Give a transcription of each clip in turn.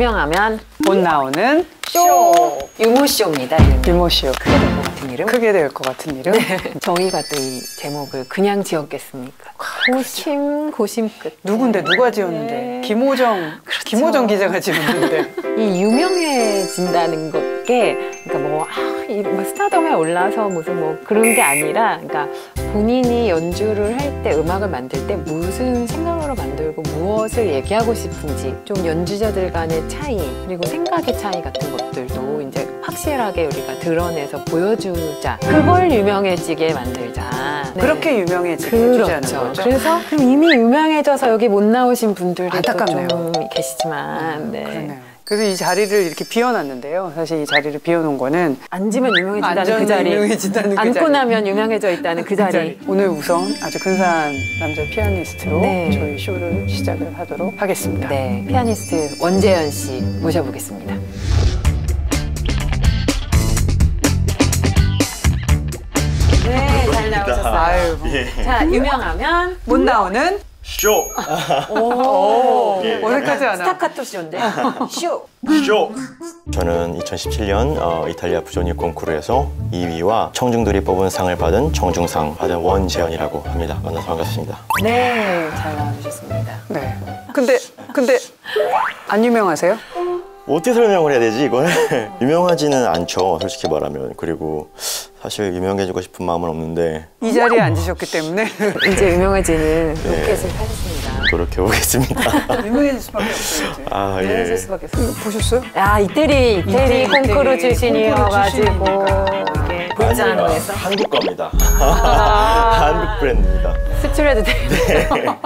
유명하면 못 나오는 쇼! 유모쇼입니다. 유모쇼. 크게 될 것 같은 이름? 크게 될 것 같은 이름? 네. 저희가 또 이 제목을 그냥 지었겠습니까? 고심, 고심 끝. 누군데 누가 지었는데? 네. 김호정, 그렇죠. 김호정 기자가 지었는데. 이 유명해진다는 게 그러니까 뭐 스타덤에 올라서 무슨 뭐 그런 게 아니라 그러니까 본인이 연주를 할 때 음악을 만들 때 무슨 생각으로 만들고 무엇을 얘기하고 싶은지 좀 연주자들 간의 차이 그리고 생각의 차이 같은 것들도 이제 확실하게 우리가 드러내서 보여주자. 그걸 유명해지게 만들자. 네. 그렇게 유명해지게 해주자는 거죠. 그래서 이미 유명해져서 여기 못 나오신 분들이 안타깝네요. 좀 계시지만 네. 그러네요. 그래서 이 자리를 이렇게 비워놨는데요. 사실 이 자리를 비워놓은 거는 앉으면 유명해진다는 그 자리, 유명해진다는 그 앉고 자리. 나면 유명해져 있다는 그 자리. 오늘 우선 아주 근사한 남자 피아니스트로 네. 저희 쇼를 시작을 하도록 하겠습니다. 네, 피아니스트 원재현 씨 모셔보겠습니다. 네, 잘 나오셨어요. 아유, 예. 자, 유명하면 못 나오는 쇼! 오, 예. 어색하지 않아. 스타카토 쇼인데 쇼. 쇼! 저는 2017년 이탈리아 부조니 콩쿠르에서 2위와 청중들이 뽑은 상을 받은 청중상 받은 원재현이라고 합니다. 만나서 반갑습니다. 네, 잘 나와주셨습니다. 네. 근데 안 유명하세요? 어떻게 설명을 해야 되지 이걸? 유명하지는 않죠 솔직히 말하면. 그리고 사실 유명해지고 싶은 마음은 없는데 이 자리에 앉으셨기 때문에 이제 유명해지는 네. 로켓을 타셨습니다. 노력해보겠습니다. 유명해질 수밖에 없어요. 이제. 아 유명해질 예. 수밖에 없어요. 이거 보셨어요? 야, 이태리 콩쿠르 출신이어가지고 콩쿠르 이게 볼자노에서 한국 겁니다. 한국 브랜드입니다. 수출해도 돼요.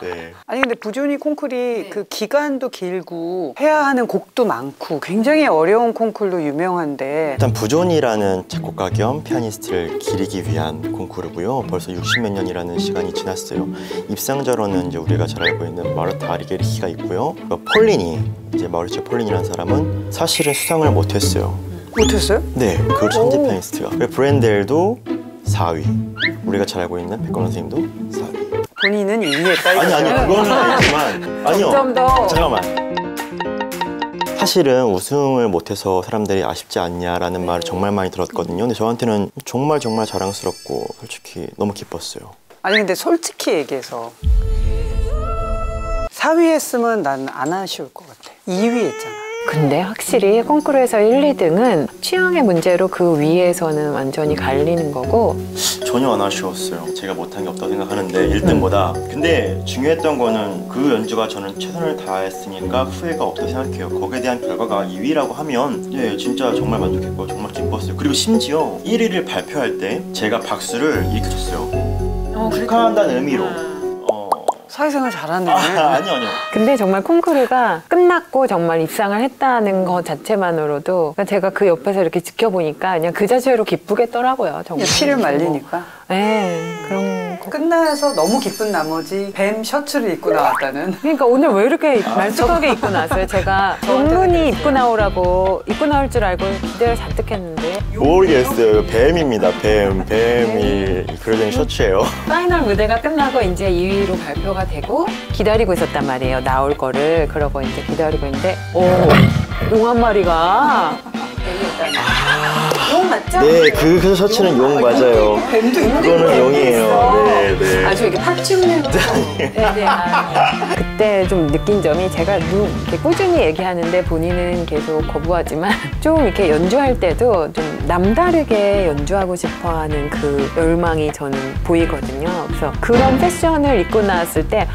네. 아니 근데 부조니 콩쿨이 그 기간도 길고 해야 하는 곡도 많고 굉장히 어려운 콩쿨로 유명한데 일단 부조니라는 작곡가 겸 피아니스트를 기리기 위한 콩쿠르고요. 벌써 60몇 년이라는 시간이 지났어요. 입상자로는 이제 우리가 잘 알고 있는 마르타 아리게리히가 있고요. 폴리니, 이제 마우리치오 폴리니라는 사람은 사실은 수상을 못했어요. 못했어요? 네, 그 천재 피아니스트가. 브렌델도 4위. 우리가 잘 알고 있는 백건원 선생님도 4위. 본인은 2위에 따이고 아니 그거는 아니지만 아니요. 좀 더. 잠깐만. 사실은 우승을 못해서 사람들이 아쉽지 않냐라는 말을 정말 많이 들었거든요. 근데 저한테는 정말 자랑스럽고 솔직히 너무 기뻤어요. 아니 근데 솔직히 얘기해서 4위 했으면 난 안 아쉬울 것 같아. 2위 했잖아. 근데 확실히 콩쿠르에서 1, 2등은 취향의 문제로 그 위에서는 완전히 갈리는 거고 전혀 안 아쉬웠어요. 제가 못한 게 없다고 생각하는데 1등보다. 근데 중요했던 거는 그 연주가 저는 최선을 다했으니까 후회가 없다고 생각해요. 거기에 대한 결과가 2위라고 하면 예, 진짜 정말 만족했고 정말 기뻤어요. 그리고 심지어 1위를 발표할 때 제가 박수를 이렇게 쳤어요. 축하한다는 의미로. 사회생활 잘하네. 아니요. 근데 정말 콩쿠르가 끝났고 정말 입상을 했다는 것 자체만으로도 제가 그 옆에서 이렇게 지켜보니까 그냥 그 자체로 기쁘겠더라고요. 정말. 피를 말리니까. 네, 그런 거. 끝나서 너무 기쁜 나머지 뱀 셔츠를 입고 나왔다는. 그러니까 오늘 왜 이렇게 말쑥하게 입고 나왔어요? 제가 논문이 입고 나오라고 입고 나올 줄 알고 기대를 잔뜩 했는데 모르겠어요. 뱀입니다. 뱀이 그려져 있는 셔츠예요. 파이널 무대가 끝나고 이제 2위로 발표가 되고 기다리고 있었단 말이에요. 나올 거를. 그러고 이제 기다리고 있는데 용 한 마리가 용 맞죠? 네, 그 셔츠는 용 맞아요. 그거는 용이에요. 네. 아주 이게 팥죽는 네네. 그때 좀 느낀 점이 제가 이렇게 꾸준히 얘기하는데 본인은 계속 거부하지만 좀 이렇게 연주할 때도 좀 남다르게 연주하고 싶어하는 그 열망이 저는 보이거든요. 그래서 그런 패션을 입고 나왔을 때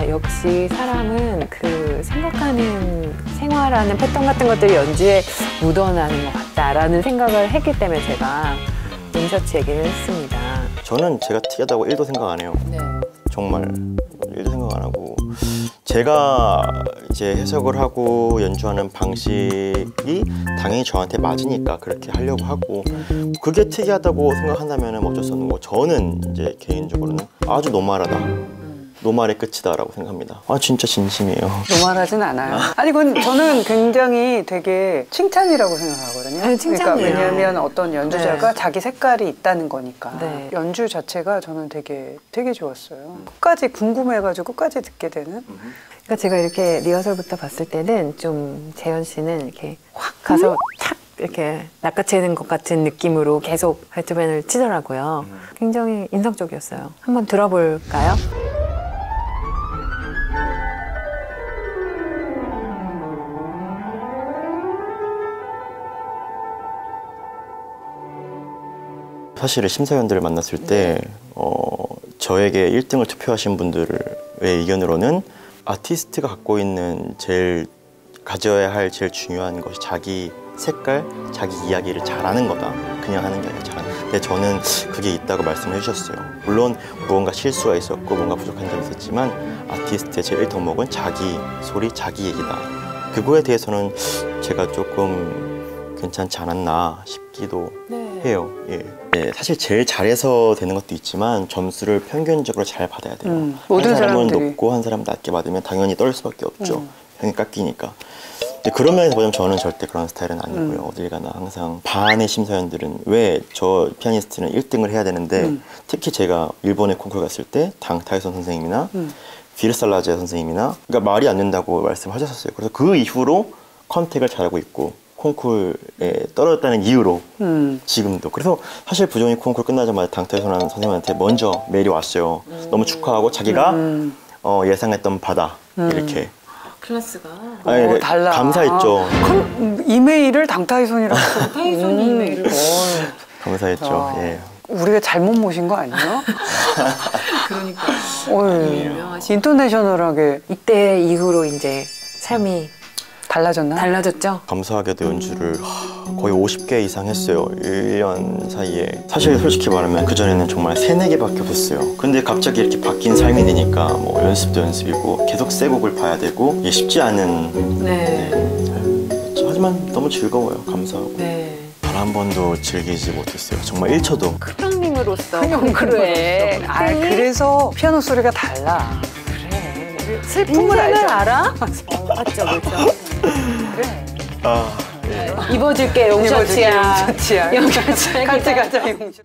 역시 사람은 그 생각하는 생활하는 패턴 같은 것들이 연주에 묻어나는 것 같다라는 생각을 했기 때문에 제가 롱셔츠 얘기를 했습니다. 저는 제가 특이하다고 1도 생각 안 해요. 네. 정말 1도 생각 안 하고 제가 이제 해석을 하고 연주하는 방식이 당연히 저한테 맞으니까 그렇게 하려고 하고 그게 특이하다고 생각한다면 어쩔 수 없는 거고 저는 이제 개인적으로는 아주 노멀하다. 노말의 끝이다라고 생각합니다. 아 진짜 진심이에요. 노말하진 않아요. 아니 그건 저는 굉장히 되게 칭찬이라고 생각하거든요. 네, 칭찬이에요. 그러니까 왜냐하면 어떤 연주자가 네. 자기 색깔이 있다는 거니까. 네. 연주 자체가 저는 되게 좋았어요. 끝까지 궁금해가지고 끝까지 듣게 되는. 그러니까 제가 이렇게 리허설부터 봤을 때는 좀 재현 씨는 이렇게 확 가서 탁 이렇게 낚아채는 것 같은 느낌으로 계속 베토벤을 치더라고요. 굉장히 인상적이었어요. 한번 들어볼까요? 사실 심사위원들을 만났을 때 저에게 1등을 투표하신 분들의 의견으로는 아티스트가 갖고 있는 가져야 할 제일 중요한 것이 자기 색깔, 자기 이야기를 잘하는 거다. 그냥 하는 게 아니라 잘하는 거다. 근데 저는 그게 있다고 말씀을 해주셨어요. 물론 무언가 실수가 있었고 뭔가 부족한 점이 있었지만 아티스트의 제일 덕목은 자기 소리, 자기 얘기다. 그거에 대해서는 제가 조금 괜찮지 않았나 싶기도 해요. 예. 네, 사실 제일 잘해서 되는 것도 있지만 점수를 평균적으로 잘 받아야 돼요. 모든 한 사람은 사람들이. 높고 한 사람은 낮게 받으면 당연히 떨 수밖에 없죠. 평이 깎이니까. 근데 그런 면에서 보자면 저는 절대 그런 스타일은 아니고요. 어딜 가나 항상 반의 심사위원들은 왜 저 피아니스트는 1등을 해야 되는데 특히 제가 일본에 콩쿠르 갔을 때 당타이손 선생님이나 비르살라제 선생님이나 그러니까 말이 안 된다고 말씀하셨어요. 그래서 그 이후로 컨택을 잘하고 있고 콩쿠르에 떨어졌다는 이유로 지금도. 그래서 사실 부정이 콩쿠르 끝나자마자 당타이손 선생님한테 먼저 메일이 왔어요. 너무 축하하고 자기가 예상했던 바다 이렇게. 클래스가 아니, 달라. 감사했죠. 이메일을 당타이손이라고. 타이손 이메일을 감사했죠. 예. 우리가 잘못 모신 거 아니에요? 그러니까 인터내셔널하게 이때 이후로 이제 삶이 달라졌나? 달라졌죠. 감사하게도 연주를 거의 50개 이상 했어요. 1년 사이에. 사실 솔직히 말하면 그전에는 정말 3, 4개밖에 없었어요. 근데 갑자기 이렇게 바뀐 삶이 되니까 뭐 연습도 연습이고 계속 새 곡을 봐야 되고 이게 쉽지 않은 삶이었죠. 하지만 너무 즐거워요. 감사하고. 단 한 번도 즐기지 못했어요. 정말 1초도. 크랑님으로서 콩쿠르에 아, 그래서 피아노 소리가 달라. 그래. 슬픔을 알아? 알죠. 맞죠, 그렇죠. 그래. 아, 예. 입어줄게 용셔츠야. 용셔츠야. 용셔츠야. 같이 가자, 용셔츠.